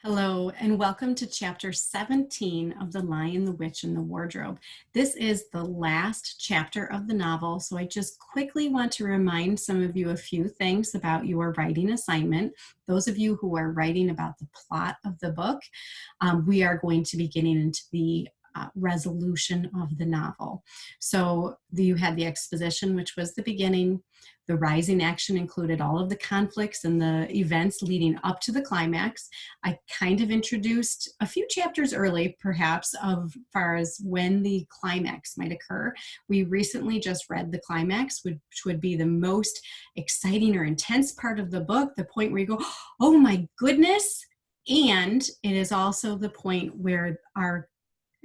Hello, and welcome to chapter 17 of The Lion, the Witch, and the Wardrobe. This is the last chapter of the novel, so I just quickly want to remind some of you a few things about your writing assignment. Those of you who are writing about the plot of the book, we are going to be getting into the resolution of the novel. So you had the exposition, which was the beginning. The rising action included all of the conflicts and the events leading up to the climax. I kind of introduced a few chapters early, perhaps, of far as when the climax might occur. We recently just read the climax, which would be the most exciting or intense part of the book, the point where you go, oh my goodness. And it is also the point where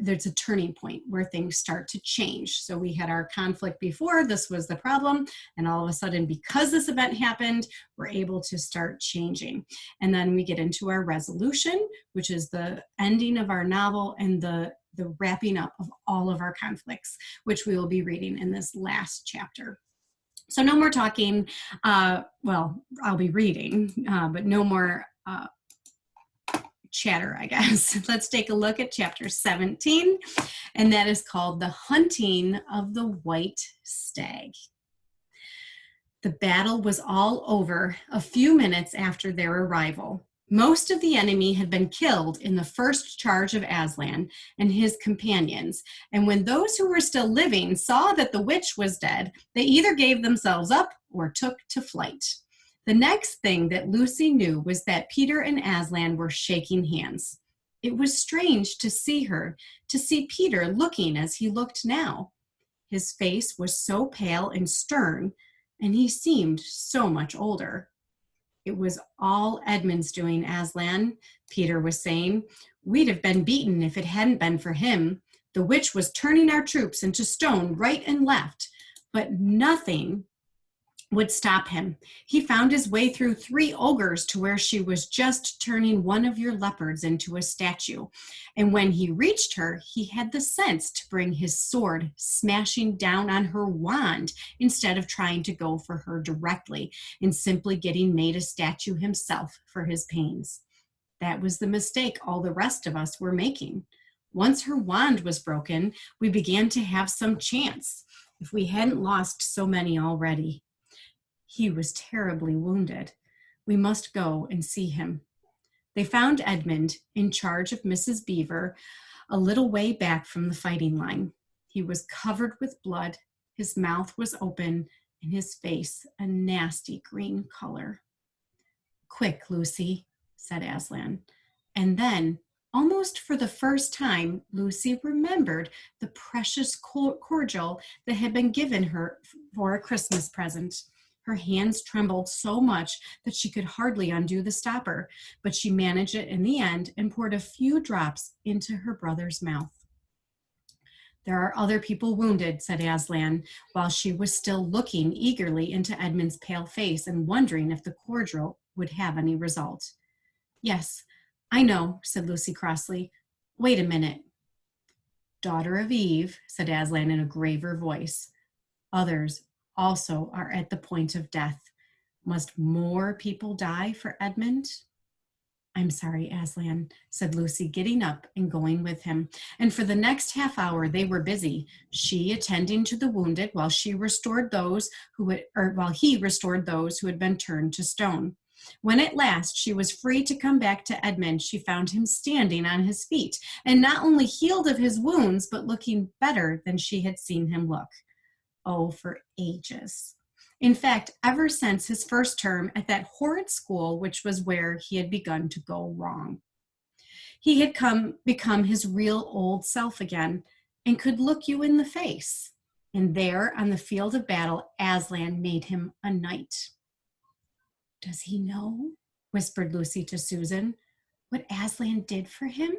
there's a turning point where things start to change. So we had our conflict before, this was the problem, and all of a sudden, because this event happened, we're able to start changing. And then we get into our resolution, which is the ending of our novel and the wrapping up of all of our conflicts, which we will be reading in this last chapter. So no more talking, well, I'll be reading, but no more chatter, I guess. Let's take a look at chapter 17, and that is called The Hunting of the White Stag. The battle was all over a few minutes after their arrival. Most of the enemy had been killed in the first charge of Aslan and his companions, and when those who were still living saw that the witch was dead, they either gave themselves up or took to flight. The next thing that Lucy knew was that Peter and Aslan were shaking hands. It was strange to see Peter looking as he looked now. His face was so pale and stern, and he seemed so much older. It was all Edmund's doing, Aslan, Peter was saying. We'd have been beaten if it hadn't been for him. The witch was turning our troops into stone right and left, but nothing would stop him. He found his way through 3 ogres to where she was just turning one of your leopards into a statue. And when he reached her, he had the sense to bring his sword smashing down on her wand instead of trying to go for her directly and simply getting made a statue himself for his pains. That was the mistake all the rest of us were making. Once her wand was broken, we began to have some chance, if we hadn't lost so many already. He was terribly wounded. We must go and see him. They found Edmund in charge of Mrs. Beaver, a little way back from the fighting line. He was covered with blood, his mouth was open, and his face a nasty green color. Quick, Lucy, said Aslan. And then, almost for the first time, Lucy remembered the precious cordial that had been given her for a Christmas present. Her hands trembled so much that she could hardly undo the stopper, but she managed it in the end and poured a few drops into her brother's mouth. There are other people wounded, said Aslan, while she was still looking eagerly into Edmund's pale face and wondering if the cordial would have any result. Yes, I know, said Lucy crossly. Wait a minute. Daughter of Eve, said Aslan in a graver voice. Others also are at the point of death. Must more people die for Edmund? I'm sorry, Aslan, said Lucy, getting up and going with him. And for the next half hour they were busy, she attending to the wounded while he restored those who had been turned to stone. When at last she was free to come back to Edmund, she found him standing on his feet, and not only healed of his wounds, but looking better than she had seen him look. Oh, for ages. In fact, ever since his first term at that horrid school, which was where he had begun to go wrong. He had become his real old self again and could look you in the face. And there on the field of battle, Aslan made him a knight. Does he know, whispered Lucy to Susan, what Aslan did for him?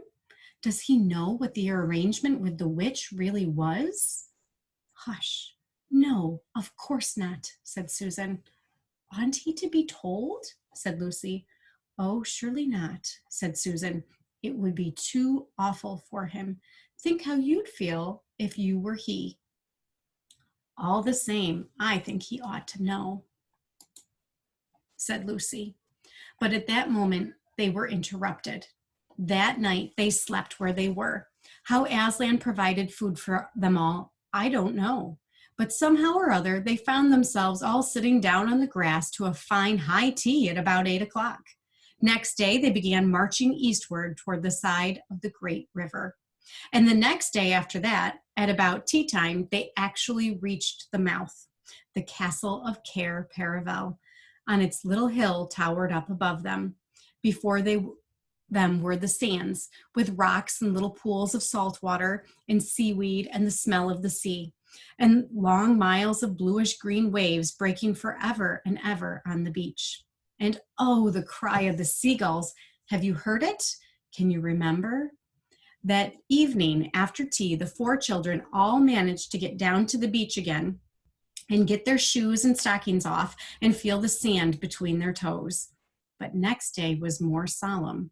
Does he know what the arrangement with the witch really was? Hush. No, of course not, said Susan. Oughtn't he to be told? Said Lucy. Oh, surely not, said Susan. It would be too awful for him. Think how you'd feel if you were he. All the same, I think he ought to know, said Lucy. But at that moment, they were interrupted. That night, they slept where they were. How Aslan provided food for them all, I don't know. But somehow or other, they found themselves all sitting down on the grass to a fine high tea at about 8 o'clock. Next day, they began marching eastward toward the side of the great river. And the next day after that, at about tea time, they actually reached the mouth. The castle of Cair Paravel on its little hill towered up above them. Before them were the sands, with rocks and little pools of salt water and seaweed and the smell of the sea, and long miles of bluish green waves breaking forever and ever on the beach. And oh, the cry of the seagulls. Have you heard it? Can you remember? That evening after tea, the four children all managed to get down to the beach again and get their shoes and stockings off and feel the sand between their toes. But next day was more solemn.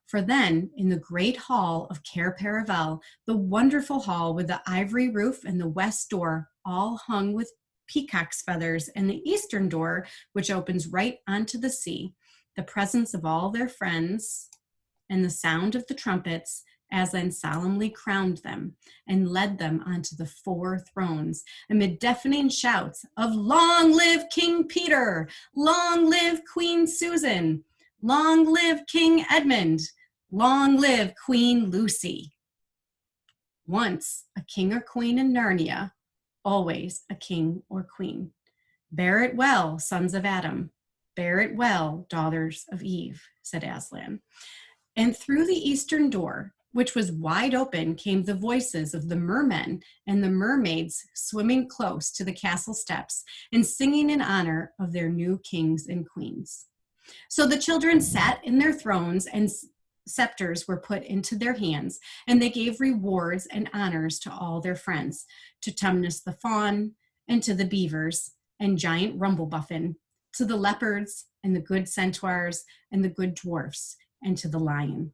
For then, in the great hall of Cair Paravel, the wonderful hall with the ivory roof and the west door, all hung with peacock's feathers, and the eastern door, which opens right onto the sea, the presence of all their friends, and the sound of the trumpets, Aslan solemnly crowned them and led them onto the four thrones amid deafening shouts of "Long live King Peter! Long live Queen Susan! Long live King Edmund! Long live Queen Lucy!" Once a king or queen in Narnia, always a king or queen. Bear it well, sons of Adam. Bear it well, daughters of Eve, said Aslan. And through the eastern door, which was wide open, came the voices of the mermen and the mermaids swimming close to the castle steps and singing in honor of their new kings and queens. So the children sat in their thrones and scepters were put into their hands, and they gave rewards and honors to all their friends, to Tumnus the fawn, and to the beavers, and giant Rumblebuffin, to the leopards, and the good centaurs, and the good dwarfs, and to the lion.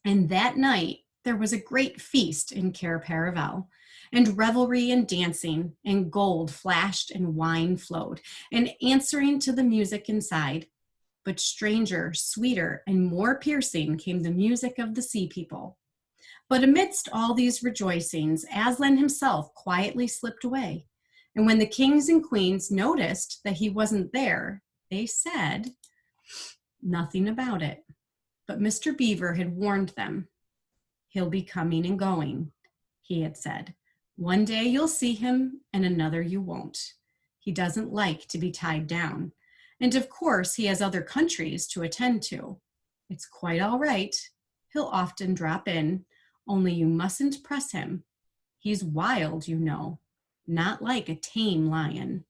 And that night there was a great feast in Cair Paravel, and revelry and dancing, and gold flashed and wine flowed, and answering to the music inside. But stranger, sweeter, and more piercing came the music of the sea people. But amidst all these rejoicings, Aslan himself quietly slipped away. And when the kings and queens noticed that he wasn't there, they said nothing about it. But Mr. Beaver had warned them. "He'll be coming and going," he had said. "One day you'll see him and another you won't. He doesn't like to be tied down. And of course he has other countries to attend to. It's quite all right. He'll often drop in, only you mustn't press him. He's wild, you know, not like a tame lion."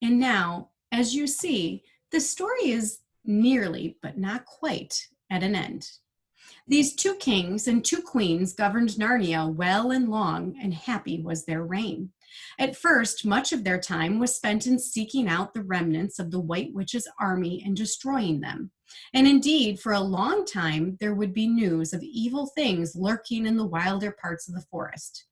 And now, as you see, the story is nearly, but not quite, at an end. These 2 kings and 2 queens governed Narnia well and long, and happy was their reign. At first, much of their time was spent in seeking out the remnants of the White Witch's army and destroying them. And indeed, for a long time, there would be news of evil things lurking in the wilder parts of the forest.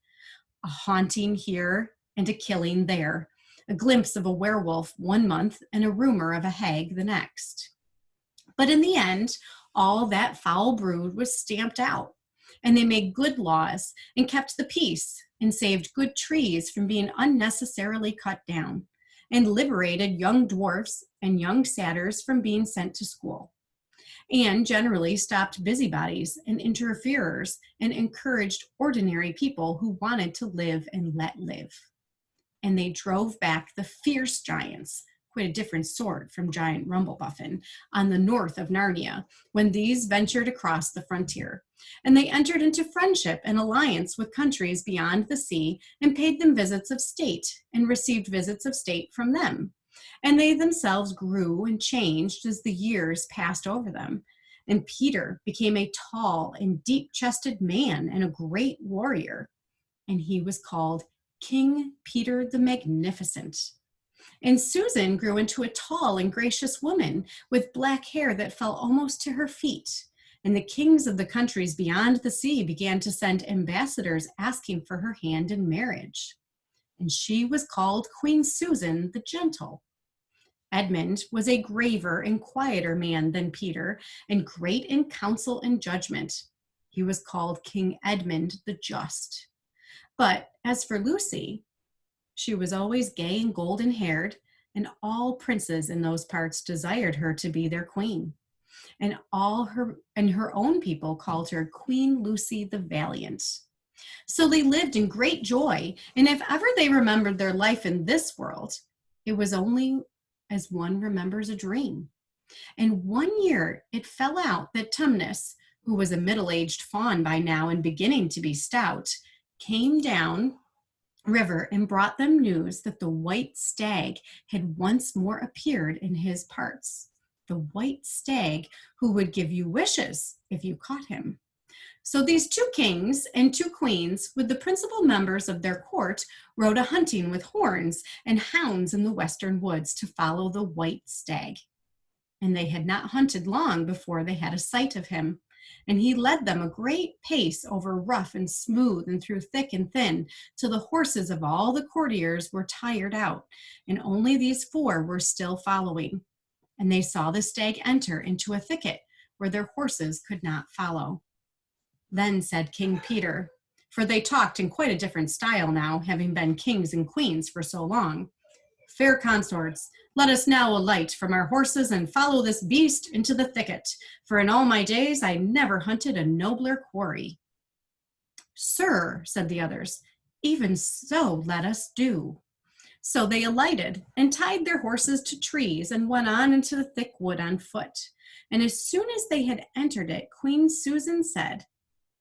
A haunting here and a killing there, a glimpse of a werewolf one month and a rumor of a hag the next. But in the end, all that foul brood was stamped out, and they made good laws and kept the peace and saved good trees from being unnecessarily cut down, and liberated young dwarfs and young satyrs from being sent to school, and generally stopped busybodies and interferers and encouraged ordinary people who wanted to live and let live. And they drove back the fierce giants, quite a different sort from giant Rumblebuffin, on the north of Narnia, when these ventured across the frontier. And they entered into friendship and alliance with countries beyond the sea and paid them visits of state and received visits of state from them. And they themselves grew and changed as the years passed over them. And Peter became a tall and deep-chested man and a great warrior. And he was called King Peter the Magnificent. And Susan grew into a tall and gracious woman with black hair that fell almost to her feet. And the kings of the countries beyond the sea began to send ambassadors asking for her hand in marriage. And she was called Queen Susan the Gentle. Edmund was a graver and quieter man than Peter, and great in counsel and judgment. He was called King Edmund the Just. But as for Lucy, she was always gay and golden-haired, and all princes in those parts desired her to be their queen. And her own people called her Queen Lucy the Valiant. So they lived in great joy, and if ever they remembered their life in this world, it was only as one remembers a dream. And one year it fell out that Tumnus, who was a middle-aged faun by now and beginning to be stout, came down river and brought them news that the white stag had once more appeared in his parts. The white stag who would give you wishes if you caught him. So these 2 kings and 2 queens, with the principal members of their court, rode a hunting with horns and hounds in the western woods to follow the white stag. And they had not hunted long before they had a sight of him. And he led them a great pace over rough and smooth and through thick and thin, till the horses of all the courtiers were tired out, and only these 4 were still following. And they saw the stag enter into a thicket where their horses could not follow. Then said King Peter, for they talked in quite a different style now, having been kings and queens for so long, fair consorts, let us now alight from our horses and follow this beast into the thicket, for in all my days I never hunted a nobler quarry. Sir, said the others, even so let us do. So they alighted and tied their horses to trees and went on into the thick wood on foot. And as soon as they had entered it, Queen Susan said,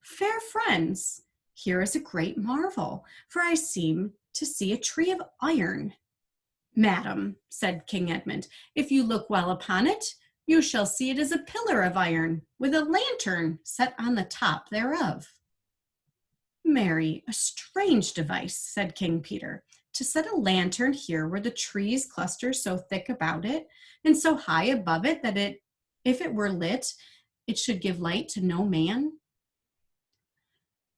fair friends, here is a great marvel, for I seem to see a tree of iron. Madam, said King Edmund, if you look well upon it, you shall see it is a pillar of iron, with a lantern set on the top thereof. Marry, a strange device, said King Peter, to set a lantern here where the trees cluster so thick about it, and so high above it that if it were lit, it should give light to no man.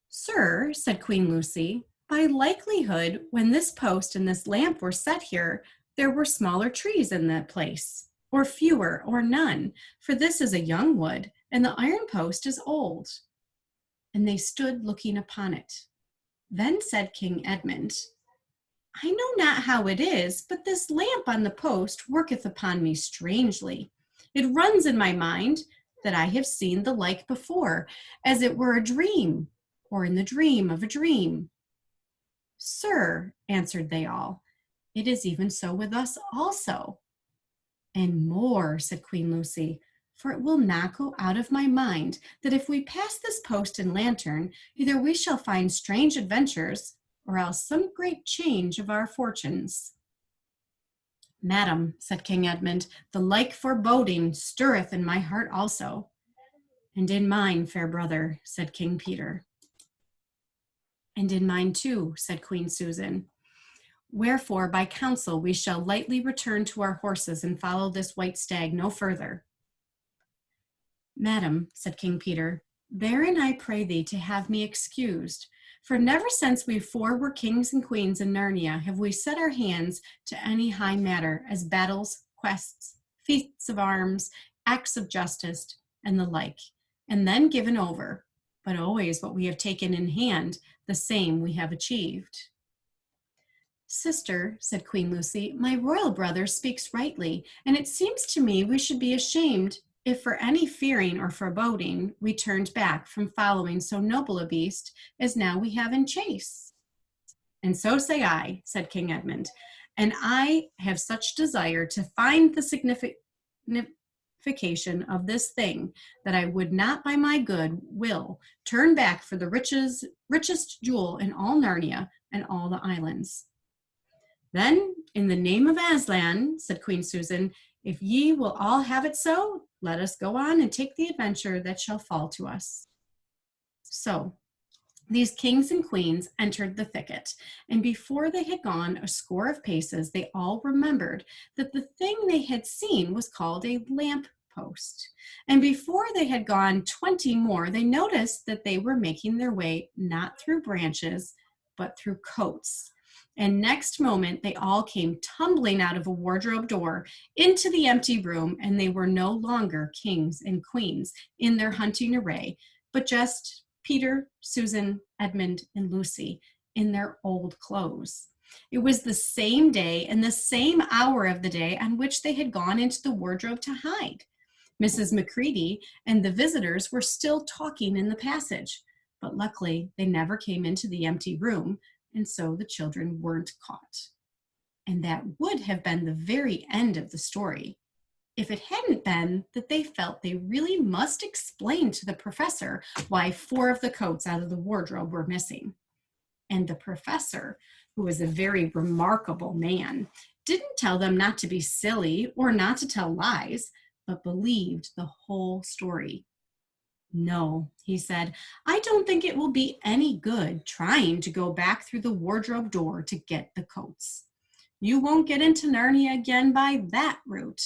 Sir, said Queen Lucy, by likelihood, when this post and this lamp were set here, there were smaller trees in that place, or fewer, or none, for this is a young wood, and the iron post is old. And they stood looking upon it. Then said King Edmund, I know not how it is, but this lamp on the post worketh upon me strangely. It runs in my mind that I have seen the like before, as it were a dream, or in the dream of a dream. Sir, answered they all, it is even so with us also. And more, said Queen Lucy, for it will not go out of my mind that if we pass this post and lantern, either we shall find strange adventures, or else some great change of our fortunes. Madam, said King Edmund, the like foreboding stirreth in my heart also. And in mine, fair brother, said King Peter. And in mine too, said Queen Susan. Wherefore, by counsel, we shall lightly return to our horses and follow this white stag no further. Madam, said King Peter, therein I pray thee to have me excused, for never since we 4 were kings and queens in Narnia have we set our hands to any high matter, as battles, quests, feats of arms, acts of justice, and the like, and then given over, but always what we have taken in hand, the same we have achieved. Sister, said Queen Lucy, my royal brother speaks rightly, and it seems to me we should be ashamed if for any fearing or foreboding we turned back from following so noble a beast as now we have in chase. And so say I, said King Edmund, and I have such desire to find the signification of this thing that I would not by my good will turn back for the richest jewel in all Narnia and all the islands. Then, in the name of Aslan, said Queen Susan, if ye will all have it so, let us go on and take the adventure that shall fall to us. So, these kings and queens entered the thicket, and before they had gone a score of paces, they all remembered that the thing they had seen was called a lamp post. And before they had gone 20 more, they noticed that they were making their way not through branches, but through coats. And next moment, they all came tumbling out of a wardrobe door into the empty room, and they were no longer kings and queens in their hunting array, but just Peter, Susan, Edmund, and Lucy in their old clothes. It was the same day and the same hour of the day on which they had gone into the wardrobe to hide. Mrs. Macready and the visitors were still talking in the passage, but luckily they never came into the empty room, and so the children weren't caught. And that would have been the very end of the story if it hadn't been that they felt they really must explain to the professor why 4 of the coats out of the wardrobe were missing. And the professor, who was a very remarkable man, didn't tell them not to be silly or not to tell lies, but believed the whole story. No, he said, I don't think it will be any good trying to go back through the wardrobe door to get the coats. You won't get into Narnia again by that route,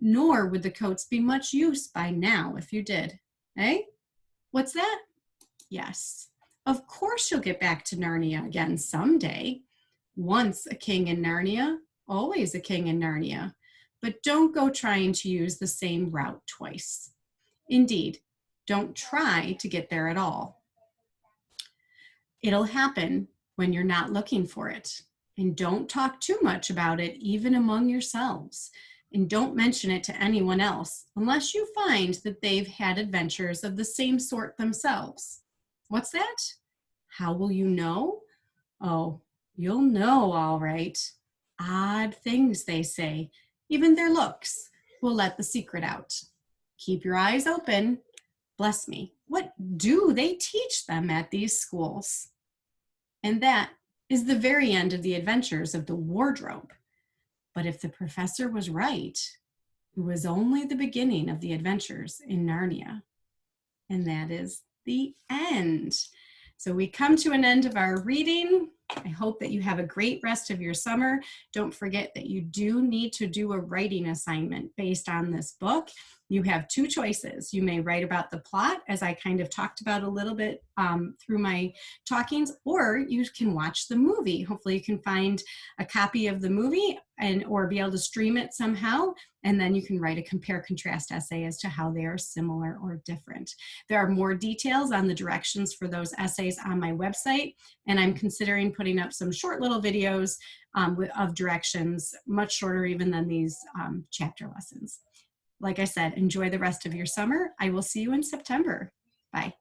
nor would the coats be much use by now if you did. Eh? What's that? Yes, of course you'll get back to Narnia again someday. Once a king in Narnia, always a king in Narnia. But don't go trying to use the same route twice. Indeed, don't try to get there at all. It'll happen when you're not looking for it. And don't talk too much about it, even among yourselves. And don't mention it to anyone else, unless you find that they've had adventures of the same sort themselves. What's that? How will you know? Oh, you'll know all right. Odd things, they say. Even their looks will let the secret out. Keep your eyes open. Bless me, what do they teach them at these schools? And that is the very end of the adventures of the wardrobe. But if the professor was right, it was only the beginning of the adventures in Narnia. And that is the end. So we come to an end of our reading. I hope that you have a great rest of your summer. Don't forget that you do need to do a writing assignment based on this book. You have 2 choices. You may write about the plot, as I kind of talked about a little bit through my talkings, or you can watch the movie. Hopefully you can find a copy of the movie or be able to stream it somehow, and then you can write a compare-contrast essay as to how they are similar or different. There are more details on the directions for those essays on my website, and I'm considering putting up some short little videos of directions, much shorter even than these chapter lessons. Like I said, enjoy the rest of your summer. I will see you in September. Bye.